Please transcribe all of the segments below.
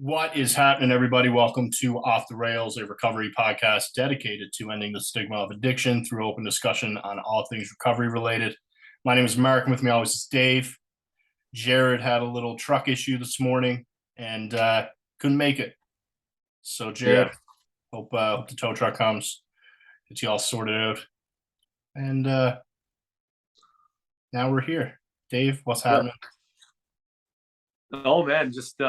What is happening, everybody? Welcome to Off the Rails, a recovery podcast dedicated to ending the stigma of addiction through open discussion on all things recovery related. My name is Mark, and with me always is Dave. Jared had a little truck issue this morning and couldn't make it. So, Jared, hope the tow truck comes, gets you all sorted out. And now we're here. Dave, what's happening? Oh, man, just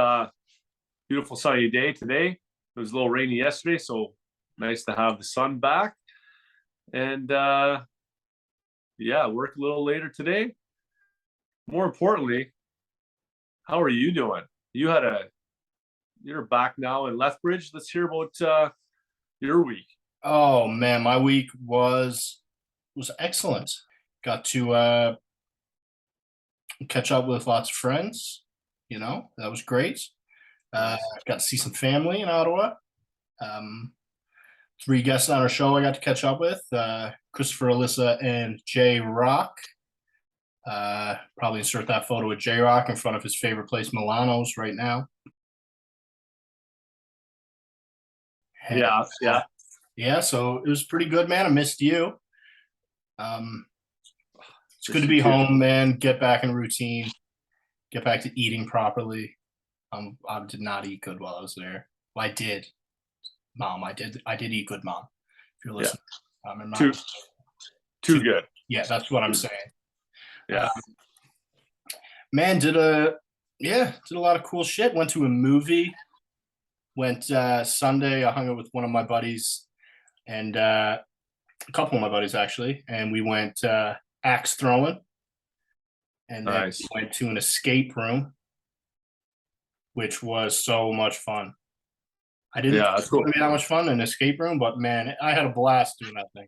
beautiful sunny day today. It was a little rainy yesterday, so nice to have the sun back. And work a little later today. More importantly, how are you doing? You're back now in Lethbridge. Let's hear about your week. Oh man, my week was excellent. Got to catch up with lots of friends. That was great. Got to see some family in Ottawa. 3 guests on our show I got to catch up with, Christopher, Alyssa, and J Rock. Probably insert that photo of J Rock in front of his favorite place, Milano's, right now. And, yeah, so it was pretty good, man. I missed you. It's good to be home, man. Get back in routine. Get back to eating properly. I did not eat good while I was there. Well, I did, Mom. I did eat good, Mom. If you're listening, too good. Yeah, that's what I'm saying. Yeah, man, did a lot of cool shit. Went to a movie. Went Sunday. I hung out with one of my buddies and a couple of my buddies actually, and we went axe throwing. And then nice. we went to an escape room, which was so much fun. I didn't think it was going to be that much fun in an escape room, but man, I had a blast doing that thing.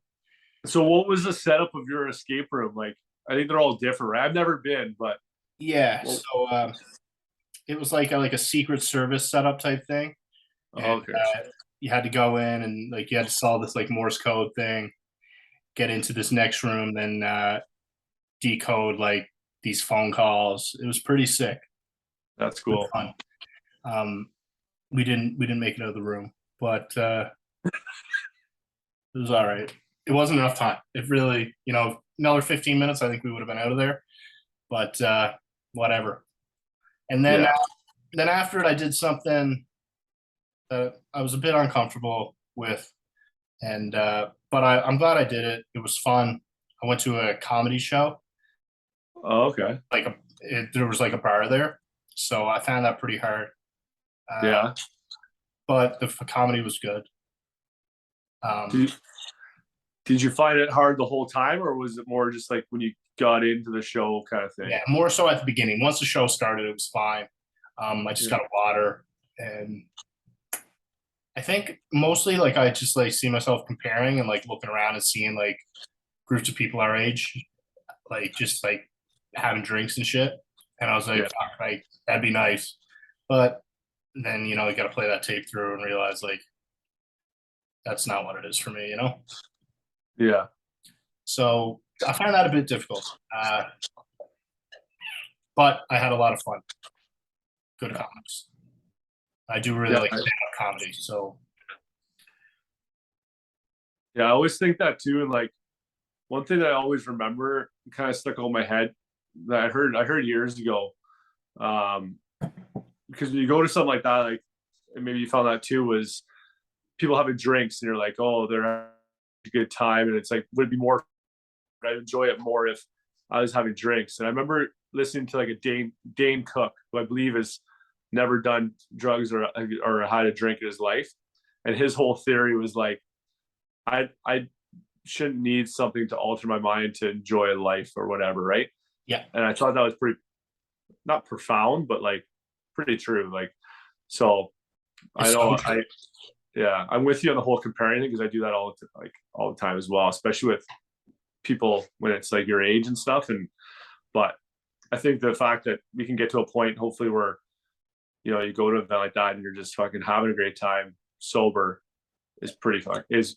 So what was the setup of your escape room? Like, I think they're all different, right? I've never been, but. Yeah, so it was like a Secret Service setup type thing. And, okay. You had to go in and you had to solve this Morse code thing, get into this next room, then decode these phone calls. It was pretty sick. That's cool. We didn't make it out of the room, but it was all right. It wasn't enough time. It really, another 15 minutes, I think we would have been out of there, but whatever. And then after it, I did something that I was a bit uncomfortable with, and but I'm glad I did it. It was fun. I went to a comedy show. Oh, okay. There was a bar there, so I found that pretty hard. But the comedy was good. Did you find it hard the whole time, or was it more just when you got into the show kind of thing? Yeah, more so at the beginning. Once the show started, it was fine. I just got a water, and I think mostly I just see myself comparing and looking around and seeing groups of people our age, just having drinks and shit. And I was like, that'd be nice. But then, you got to play that tape through and realize that's not what it is for me, Yeah. So I find that a bit difficult. But I had a lot of fun. Good comics. I do really like stand-up comedy, so. Yeah, I always think that too. And one thing that I always remember kind of stuck on my head that I heard years ago, because when you go to something like that, and maybe you found that too, was people having drinks and you're like, oh, they're having a good time. And it's would it be more, I'd enjoy it more if I was having drinks. And I remember listening to a Dane Cook, who I believe has never done drugs or had a drink in his life. And his whole theory was I shouldn't need something to alter my mind to enjoy life or whatever, right? Yeah. And I thought that was pretty, not profound, but pretty true. So I know I'm with you on the whole comparing thing, because I do that all the time as well, especially with people when it's your age and stuff. But I think the fact that we can get to a point, hopefully, where you go to an event like that and you're just fucking having a great time sober is pretty fun. Is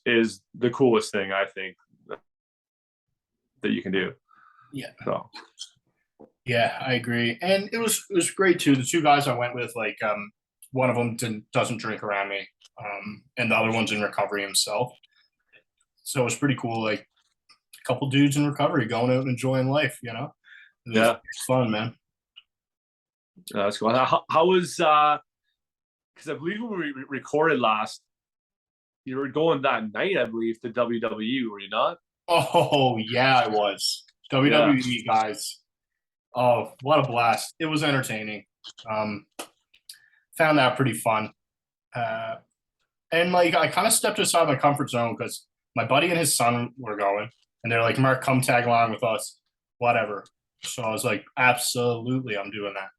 the coolest thing I think that you can do. Yeah. So. Yeah, I agree. And it was great too. The 2 guys I went with, one of them doesn't drink around me, and the other one's in recovery himself. So it was pretty cool. Like a couple dudes in recovery going out and enjoying life. It was fun, man. That's cool. How was? Because I believe when we recorded last, you were going that night, I believe, to WW, were you not? Oh yeah, I was. WWE guys. Oh, what a blast. It was entertaining. Found that pretty fun. And like I kind of stepped aside my comfort zone because my buddy and his son were going, and they're like, Mark, come tag along with us, whatever. So I was like, absolutely, I'm doing that.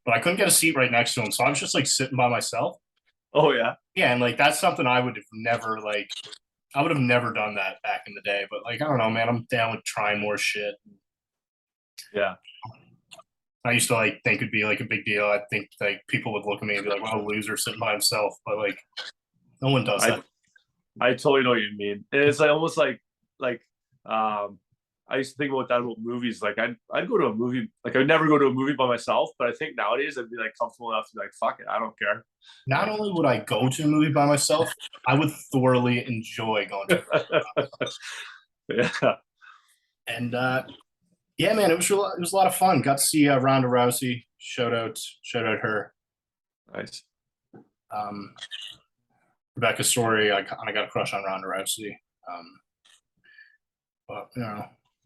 But I couldn't get a seat right next to him, so I was just like sitting by myself. Oh yeah. Yeah, and like that's something I would have never done that back in the day. But like I don't know, man, I'm down with trying more shit. Yeah. I used to like think it'd be like a big deal. I think like people would look at me and be like, "What a loser sitting by himself." But like, no one does that. I totally know what you mean. And it's like almost like I used to think about that about movies. Like I'd go to a movie. Like I would never go to a movie by myself. But I think nowadays I'd be like comfortable enough to be like, fuck it, I don't care. Not only would I go to a movie by myself, I would thoroughly enjoy going to it. Yeah. And yeah, man, it was a lot of fun. Got to see Ronda Rousey. Shout out her. Nice. Rebecca Story, I kind of got a crush on Ronda Rousey. But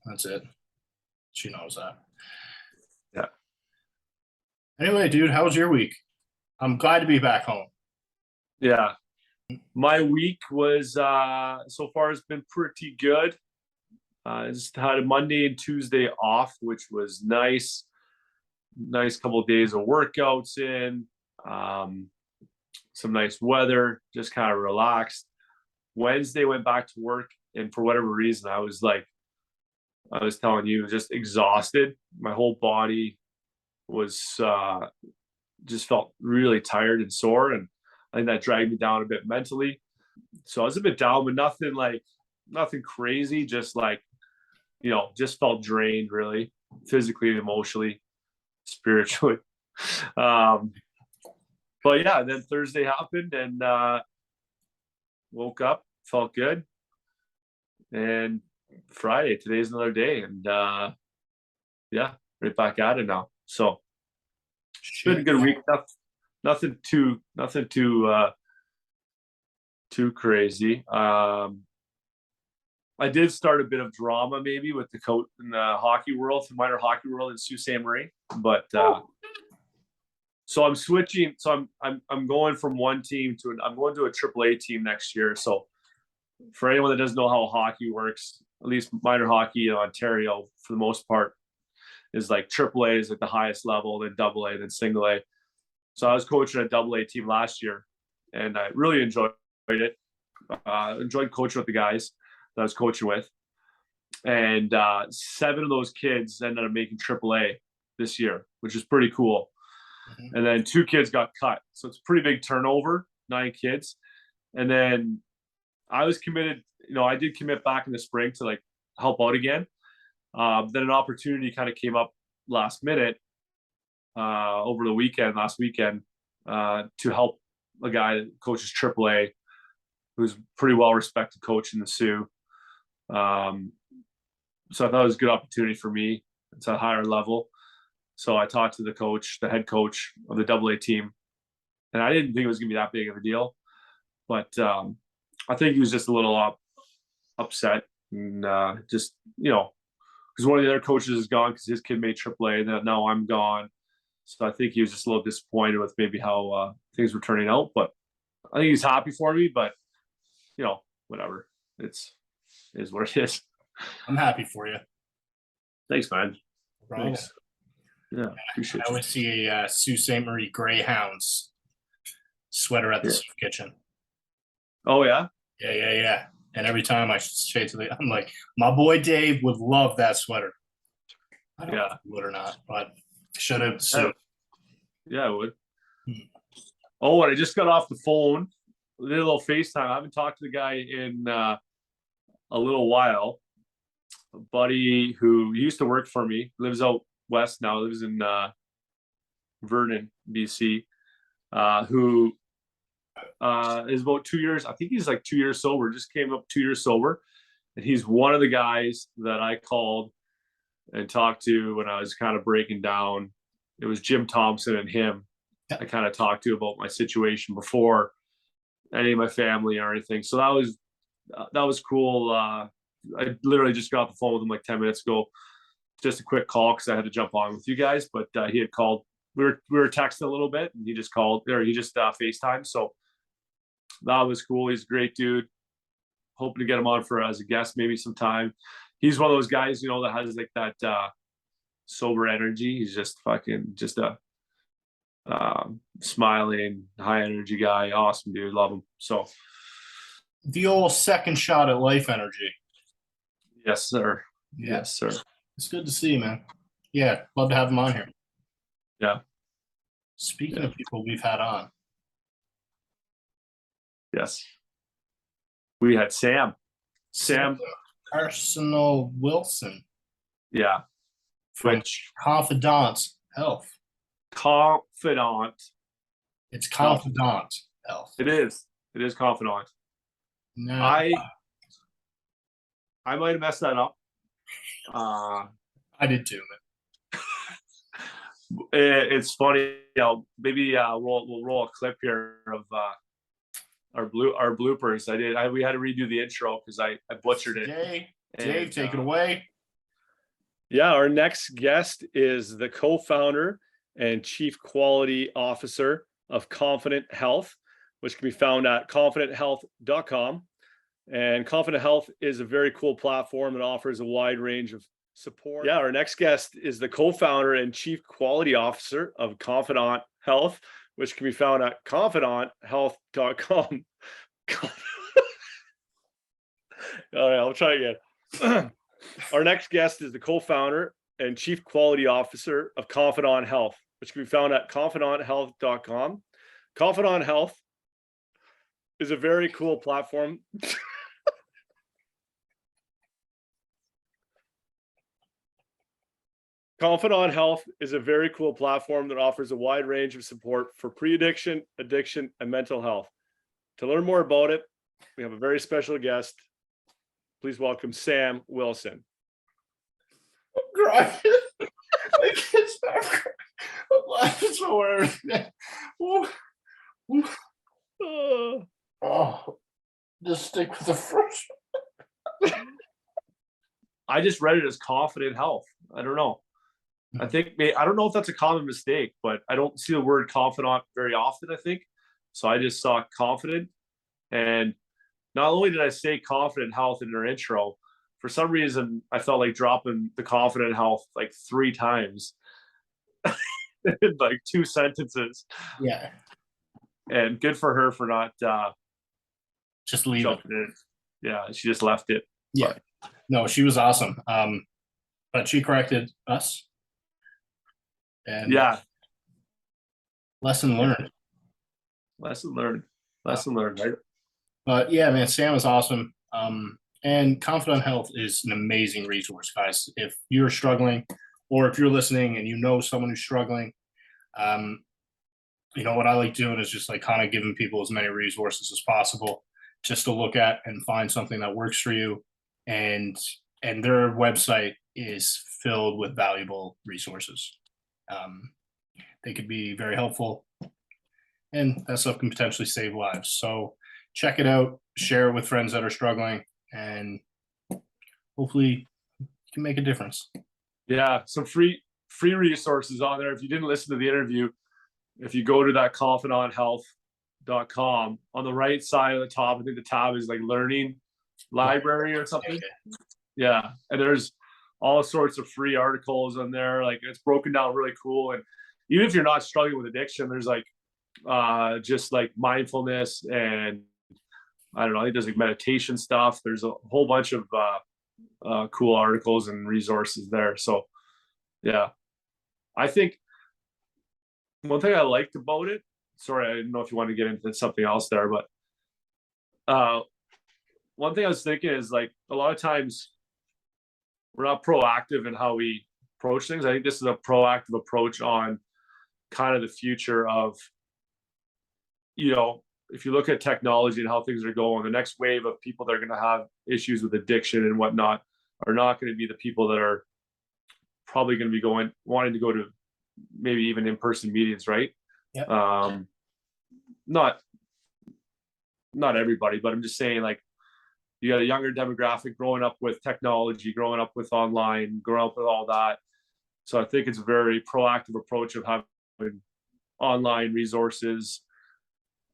that's it. She knows that. Yeah. Anyway, dude, how was your week? I'm glad to be back home. Yeah. My week was so far has been pretty good. Just had a Monday and Tuesday off, which was nice. Nice couple of days of workouts in. Some nice weather, just kind of relaxed. Wednesday went back to work, and for whatever reason, I was telling you, just exhausted. My whole body was just felt really tired and sore, and I think that dragged me down a bit mentally. So I was a bit down, but nothing crazy. Just like, just felt drained, really, physically, emotionally, spiritually. But yeah, then Thursday happened, and woke up, felt good, and Friday, today's another day, and yeah, right back at it now. So it's been a good week. Nothing too crazy. I did start a bit of drama maybe with the coach in the hockey world, the minor hockey world in Sault Ste. Marie, but so I'm switching. So I'm going from one team I'm going to a AAA team next year. So for anyone that doesn't know how hockey works, at least minor hockey in Ontario, for the most part, is like AAA is at the highest level, then AA, then single A. So I was coaching a AA team last year, and I really enjoyed it. Enjoyed coaching with the guys that I was coaching with. And 7 of those kids ended up making AAA this year, which is pretty cool. Mm-hmm. And then 2 kids got cut. So it's a pretty big turnover, 9 kids. And then I was committed, I did commit back in the spring to like help out again. Then an opportunity kind of came up last minute over the last weekend, to help a guy that coaches AAA, who's pretty well respected coach in the Sioux. So I thought it was a good opportunity for me. It's a higher level. So I talked to the head coach of the AA team, and I didn't think it was going to be that big of a deal, but I think he was just a little upset, and just, because one of the other coaches is gone because his kid made AAA, and now I'm gone. So I think he was just a little disappointed with maybe how things were turning out, but I think he's happy for me, but whatever. Is what it is. I'm happy for you. Thanks, man. No Thanks. Yeah, appreciate it. I always see a Sault Ste. Marie Greyhounds sweater at the soup kitchen. Oh yeah? Yeah. And every time I say I'm like, my boy Dave would love that sweater. I don't know if he would or not, but should have. Yeah, I would. Oh, and I just got off the phone. We did a little FaceTime. I haven't talked to the guy in a little while. A buddy who used to work for me, lives out west now, lives in Vernon, BC. who is about 2 years. I think he's like 2 years sober. Just came up 2 years sober, and he's one of the guys that I called and talked to when I was kind of breaking down. It was Jim Thompson and him. I kind of talked to about my situation before any of my family or anything. So that was cool. I literally just got off the phone with him like 10 minutes ago. Just a quick call because I had to jump on with you guys, but he had called. We were texting a little bit, and he just called, or he just FaceTime. So that was cool. He's a great dude. Hoping to get him on for as a guest maybe sometime. He's one of those guys, you know, that has like that sober energy. He's just a smiling, high energy guy. Awesome dude. Love him. So the old second shot at life energy. Yes, sir. Yeah. Yes, sir. It's good to see you, man. Yeah, love to have him on here. Yeah. Speaking of people we've had on. Yes. We had Sam Arsenault Wilson. Yeah. From Confidant Health. Confidant. It's Confidant Health. It is. It is Confidant. No. I might have messed that up. I did too, man. It's funny. Maybe we'll roll a clip here of our bloopers. We had to redo the intro because I butchered it. Dave, take it away. Yeah, our next guest is the co-founder and chief quality officer of Confident Health, which can be found at confidenthealth.com. And Confident Health is a very cool platform that offers a wide range of support. Yeah, our next guest is the co-founder and chief quality officer of Confident Health, which can be found at confidenthealth.com. All right, I'll try again. Our next guest is the co-founder and chief quality officer of Confident Health, which can be found at confidenthealth.com. Confident Health is a very cool platform. Confident Health is a very cool platform that offers a wide range of support for pre-addiction, addiction, and mental health. To learn more about it, we have a very special guest. Please welcome Sam Wilson. I'm crying. I can't stop crying. I'm laughing so hard. Oh, just stick with the first one. I just read it as Confident Health. I don't know. I don't know if that's a common mistake, but I don't see the word confidant very often, I think. So I just saw confident. And not only did I say Confident Health in our intro, for some reason, I felt like dropping the Confident Health like 3 times in like 2 sentences. Yeah. And good for her for not just leave it. Yeah, she just left it. Yeah. But no, she was awesome. But she corrected us. And yeah. Lesson learned. Lesson learned. Right? But yeah, man, Sam was awesome. And Confident Health is an amazing resource, guys. If you're struggling, or if you're listening and you know someone who's struggling, you know, what I like doing is just like kind of giving people as many resources as possible just to look at and find something that works for you. And their website is filled with valuable resources. They could be very helpful, and that stuff can potentially save lives. So check it out, share it with friends that are struggling, and hopefully you can make a difference. Yeah, some free resources on there. If you didn't listen to the interview, if you go to that confidenthealth.com, on the right side of the top, I think the tab is like learning library or something. Yeah, and there's all sorts of free articles on there. Like, it's broken down really cool. And even if you're not struggling with addiction, there's like just like mindfulness, and I don't know, I think there's like meditation stuff. There's a whole bunch of cool articles and resources there. So yeah, I think one thing I liked about it, sorry, I didn't know if you wanted to get into something else there, but one thing I was thinking is, like, a lot of times we're not proactive in how we approach things. I think this is a proactive approach on kind of the future of if you look at technology and how things are going, the next wave of people that are going to have issues with addiction and whatnot are not going to be the people that are probably going to be wanting to go to maybe even in-person meetings, right? Yep. Not everybody, but I'm just saying, like, you got a younger demographic growing up with technology, growing up with online, growing up with all that. So I think it's a very proactive approach of having online resources,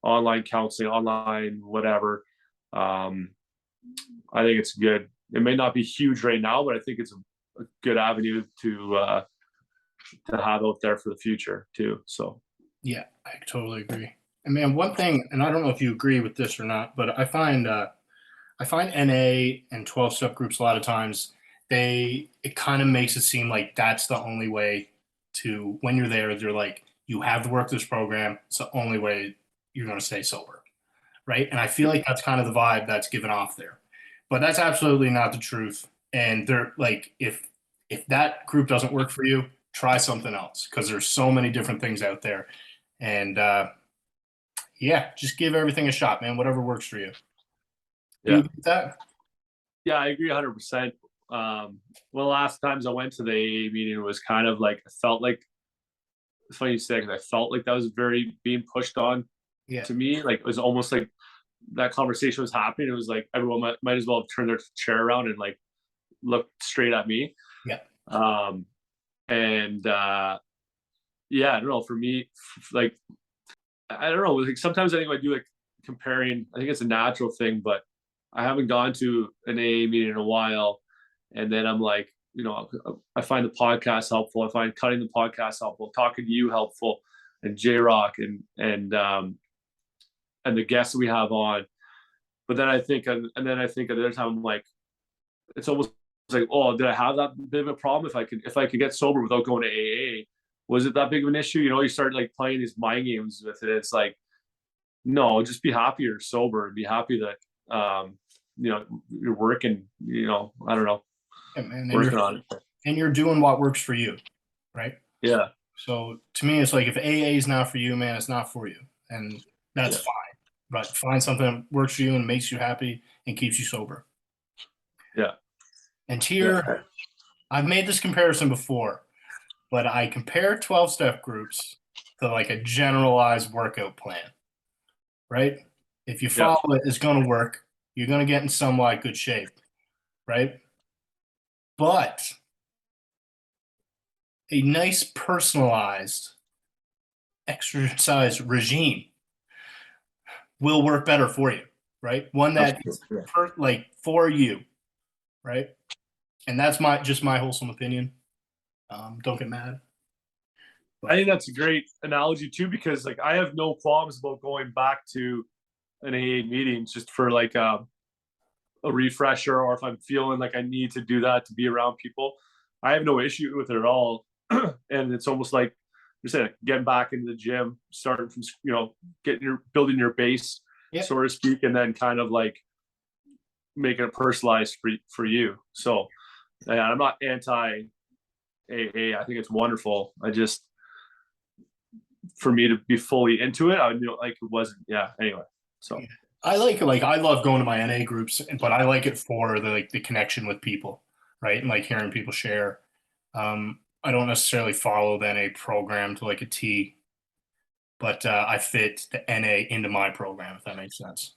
online counseling, online whatever. I think it's good. It may not be huge right now, but I think it's a good avenue to have out there for the future too. So yeah, I totally agree. And man, one thing, and I don't know if you agree with this or not, but I find NA and 12-step groups a lot of times it kind of makes it seem like that's the only way to, when you're there, they're like, you have to work this program. It's the only way you're going to stay sober, right? And I feel like that's kind of the vibe that's given off there, but that's absolutely not the truth. And they're like, if that group doesn't work for you, try something else, because there's so many different things out there. And yeah, just give everything a shot, man. Whatever works for you. Do you agree with that? Yeah, I agree 100%. One of the last times I went to the AA meeting, it was kind of like, I felt like, it's funny you say, because I felt like that was very being pushed on to me. Like, it was almost like that conversation was happening. It was like everyone might as well have turned their chair around and like looked straight at me. Yeah. Yeah, I don't know. For me, like, I don't know. Like, sometimes I think I do like comparing. I think it's a natural thing, but I haven't gone to an AA meeting in a while, and then I'm like, I find the podcast helpful. I find cutting the podcast helpful, talking to you helpful, and J Rock and the guests we have on. But then I think, at the other time, I'm like, it's almost like, oh, did I have that big of a problem? If I could get sober without going to AA, was it that big of an issue? You start like playing these mind games with it. It's like, no, just be happy you're sober and be happy that you're working. I don't know, working on it, and you're doing what works for you, right? Yeah. So to me, it's like, if AA is not for you, man, it's not for you, and that's fine. But find something that works for you and makes you happy and keeps you sober. Yeah. And here, I've made this comparison before, but I compare 12-step groups to like a generalized workout plan, right? If you follow it, it's going to work. You're going to get in somewhat good shape, right? But a nice personalized exercise regime will work better for you, right? One that is like for you, right? And that's just my wholesome opinion. Don't get mad. I think that's a great analogy too, because like, I have no qualms about going back to an AA meeting just for like a refresher, or if I'm feeling like I need to do that to be around people. I have no issue with it at all. And it's almost like you said, getting back into the gym, starting from building your base, so to speak, and then kind of like making it personalized for you. So I'm not anti AA. I think it's wonderful. For me to be fully into it, I like it wasn't. Yeah. Anyway, so I love going to my NA groups, but I like it for the connection with people, right? And like hearing people share. I don't necessarily follow the NA program to like a T, but I fit the NA into my program, if that makes sense.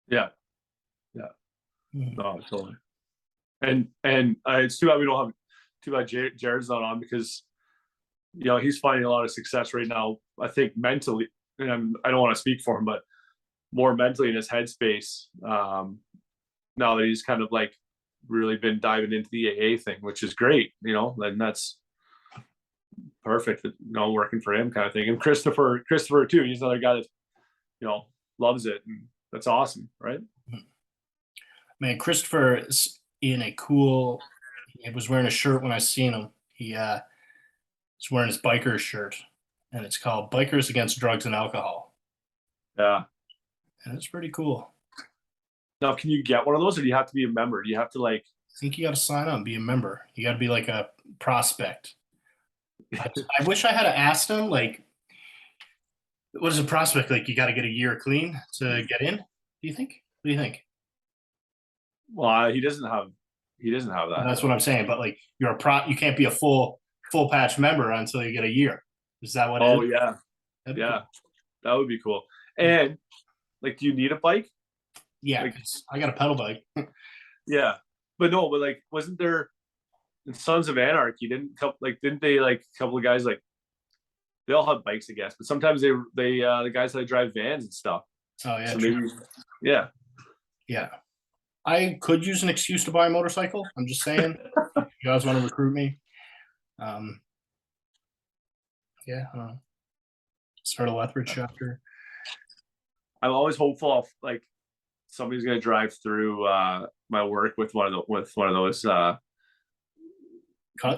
Yeah. No, totally. And it's too bad we don't have Jared's not on, because he's finding a lot of success right now. I think mentally, and I don't want to speak for him, but more mentally in his headspace, now that he's kind of like really been diving into the AA thing, which is great, and that's perfect, working for him kind of thing. And Christopher too, he's another guy that, loves it, and that's awesome, right? Man, Christopher is in a cool, he was wearing a shirt when I seen him. He was wearing his biker shirt, and it's called Bikers Against Drugs and Alcohol. Yeah. And it's pretty cool. Now, can you get one of those, or do you have to be a member? Do you have to like? I think you got to sign up and be a member. You got to be like a prospect. I wish I had asked him, like, what is the prospect like? You got to get a year clean to get in. Do you think? What do you think? Well, he doesn't have that. That's what I'm saying. But like, you're a pro. You can't be a full patch member until you get a year. Is that what? Oh it is? yeah, That'd yeah, cool. that would be cool. And like, do you need a bike? Yeah, Like, I got a pedal bike. yeah, but no, but like, wasn't there in Sons of Anarchy? Didn't they like a couple of guys like they all have bikes, I guess, but sometimes they the guys that drive vans and stuff. Oh yeah, So true. maybe, yeah. Yeah. I could use an excuse to buy a motorcycle. I'm just saying. If you guys want to recruit me? Yeah. Start a Lethbridge chapter. I'm always hopeful of like somebody's gonna drive through my work with one of those Cuts?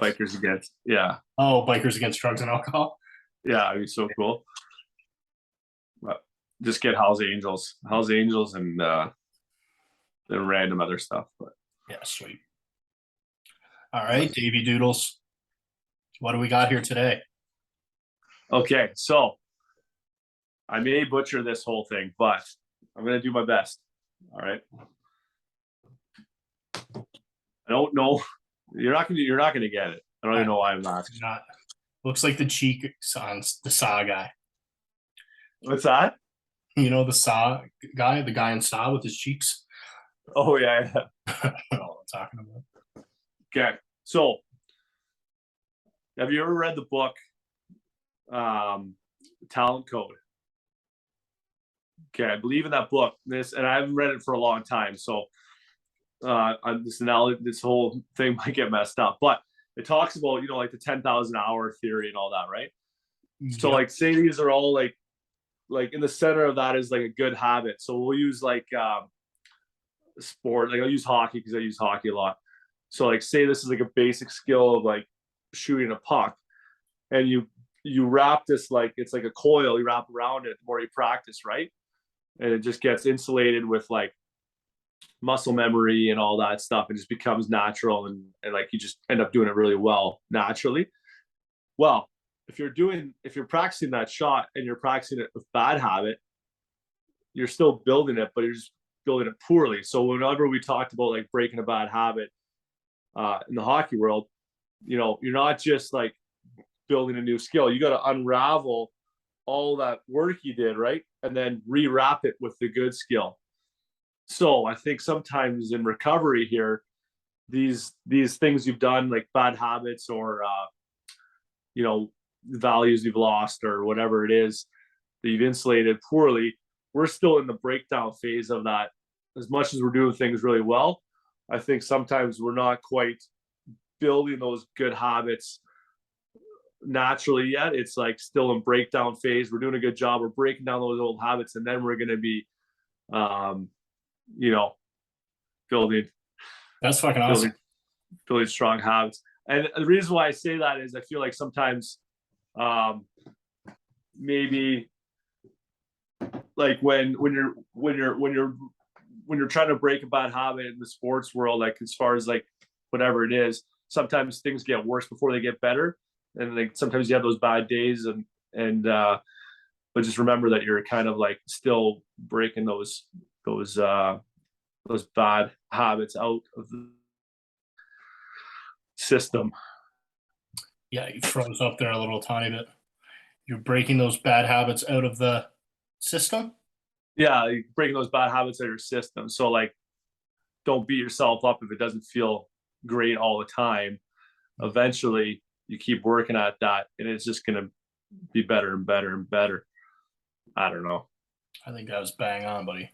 bikers against. Yeah. Oh, bikers against drugs and alcohol. Yeah, it'd be so cool. But just get Hell's Angels, and then random other stuff. But Yeah, sweet. All right, Davey Doodles. What do we got here today? okay, so I may butcher this whole thing, but I'm gonna do my best. All right. I don't know. You're not gonna get it. I don't even know why I'm asking. Not. Looks like the cheeks on the Saw guy. What's that? You know the Saw guy, the guy in Saw with his cheeks. Oh yeah. I don't know what I'm talking about. Okay. So have you ever read the book Talent Code? Okay, I believe in that book. And I haven't read it for a long time, so this whole thing might get messed up. But it talks about, like the 10,000 hour theory and all that, right? So like, say these are all like in the center of that is like a good habit. So we'll use like sport. Like I'll use hockey because I use hockey a lot. So like, say this is like a basic skill of like shooting a puck, and you wrap this like it's like a coil. You wrap around it the more you practice, right? And it just gets insulated with like muscle memory and all that stuff. It just becomes natural, and like you just end up doing it really well naturally. Well, if you're practicing that shot and you're practicing it with bad habit, you're still building it, but you're just building it poorly. So whenever we talked about like breaking a bad habit in the hockey world, you're not just like building a new skill. You got to unravel all that work you did, right? And then rewrap it with the good skill. So I think sometimes in recovery here, these things you've done, like bad habits or values you've lost or whatever it is that you've insulated poorly, we're still in the breakdown phase of that. As much as we're doing things really well, I think sometimes we're not quite building those good habits naturally yet. It's like still in breakdown phase. We're doing a good job. We're breaking down those old habits, and then we're going to be building. That's fucking awesome. Building strong habits. And the reason why I say that is I feel like sometimes maybe like when you're trying to break a bad habit in the sports world, like as far as like whatever it is, sometimes things get worse before they get better. And like sometimes you have those bad days and but just remember that you're kind of like still breaking those bad habits out of the system. Yeah, you froze up there a little tiny bit. You're breaking those bad habits out of the system? Yeah, you're breaking those bad habits out of your system. So like, don't beat yourself up if it doesn't feel great all the time. Eventually, you keep working at that, and it's just going to be better and better and better. I don't know. I think that was bang on, buddy.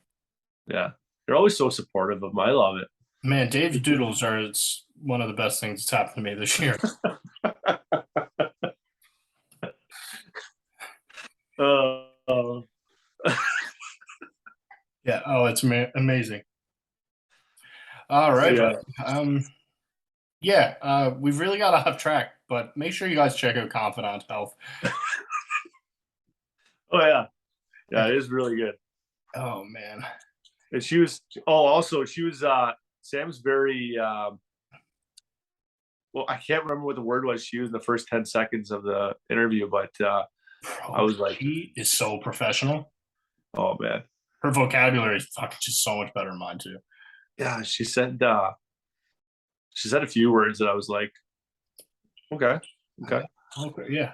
Yeah. You're always so supportive of me. I love it. Man, Davey Doodles it's one of the best things that's happened to me this year. Yeah. Oh, it's amazing. All right. We've really got off track, but make sure you guys check out Confidant Health. Oh yeah. Yeah, it is really good. Oh man. And she was Sam's very well, I can't remember what the word was she used in the first 10 seconds of the interview, but Bro, I was like, she is so professional. oh man. Her vocabulary is fucking just so much better than mine too. Yeah, she said a few words that I was like, okay. Okay, yeah.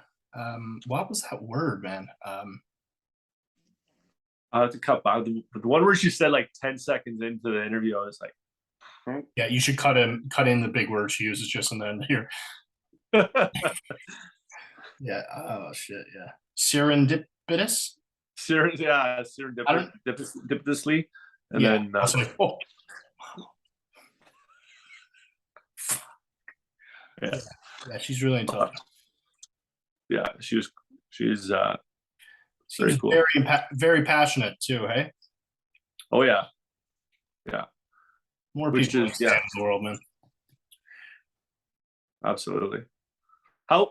What was that word, man? I have to cut back. The one word she said like 10 seconds into the interview, I was like, Yeah, you should cut in the big word she uses just in the end here. Yeah. Oh shit. Yeah. Serendipitous. Serendipitously, and Yeah. then I was like, oh. yeah, She's really intelligent. yeah, she's She's very cool. very passionate too. Hey. Oh yeah, More Which people is- in the world, man. absolutely. How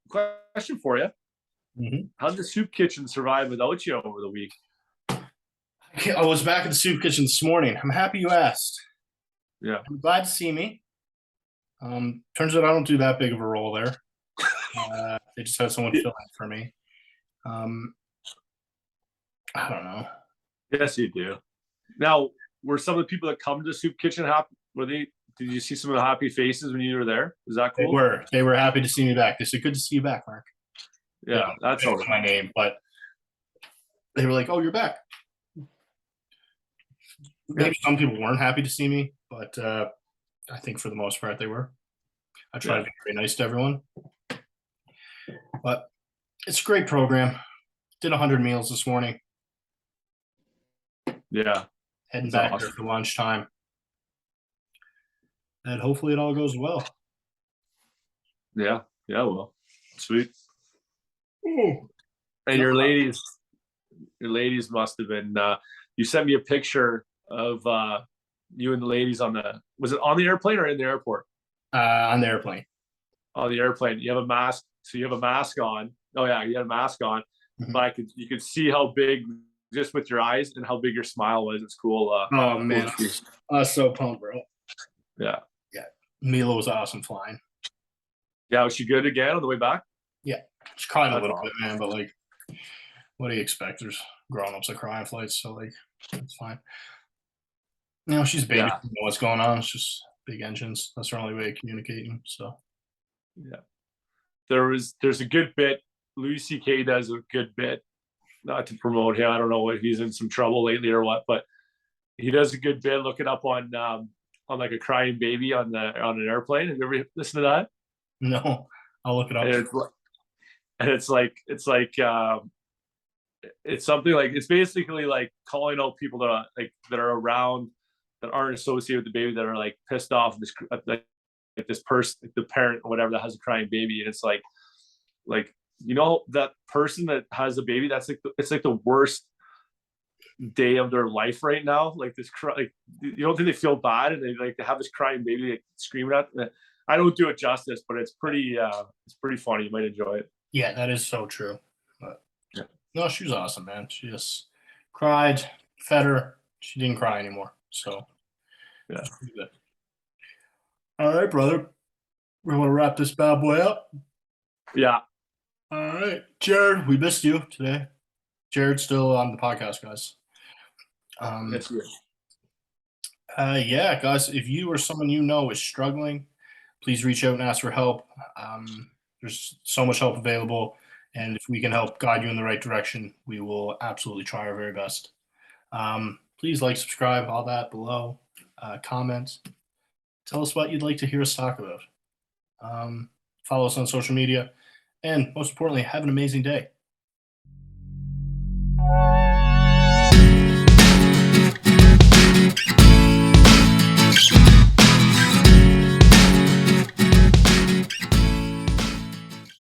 question for you? Mhm. How did the soup kitchen survive without you over the week? I was back at the soup kitchen this morning. I'm happy you asked. Yeah, I'm glad to see me. Turns out I don't do that big of a role there. They just had someone fill in for me. I don't know. yes, you do. Now, were some of the people that come to the soup kitchen happy? Did you see some of the happy faces when you were there? Is that cool? They were happy to see me back. They said, "Good to see you back, Mark." Yeah, that's all. my name, but they were like, "Oh, you're back." Maybe some people weren't happy to see me, but I think for the most part they were. I try to be very nice to everyone, but it's a great program. Did 100 meals this morning. Yeah, Heading That's back awesome. there for lunchtime, and hopefully it all goes well. yeah. Well, sweet. Ooh. And your ladies must have been. You sent me a picture of you and the ladies was it on the airplane or in the airport? On the airplane. On the airplane. You have a mask, so you have a mask on. Oh yeah, you had a mask on. Mhm. But you could see how big, just with your eyes, and how big your smile was. It's cool. Oh man, cool to see. I was so pumped, bro. Yeah. Mila was awesome flying. Yeah, was she good again on the way back? She cried a That's little awesome. bit, man, but like, what do you expect? There's grown-ups that cry on flights, so like, it's fine. You know, she's a baby. Yeah. You know what's going on. It's just big engines. That's her only way of communicating. So Yeah. There's a good bit. Louis C.K. does a good bit. Not to promote him. I don't know if he's in some trouble lately or what, but he does a good bit. Look it up on like a crying baby on an airplane. Have you ever listened to that? no, I'll look it up. And it's something like, it's basically like calling out people that are around that aren't associated with the baby, that are like pissed off like this person, like the parent or whatever, that has a crying baby. And it's like that person that has a baby, it's like the worst day of their life right now. Like this like, you don't think they feel bad, and they have this crying baby like screaming at them. I don't do it justice, but it's pretty funny. You might enjoy it. Yeah, that is so true. But Yeah. no, she was awesome, man. She just cried, fed her. She didn't cry anymore. So Yeah. good. All right, brother. We want to wrap this bad boy up. Yeah. All right, Jared, we missed you today. Jared's still on the podcast, guys. Yes, Yeah, guys, if you or someone you know is struggling, please reach out and ask for help. There's so much help available, and if we can help guide you in the right direction, we will absolutely try our very best. Please like, subscribe, all that below. Comment. Tell us what you'd like to hear us talk about. Follow us on social media, and most importantly, have an amazing day.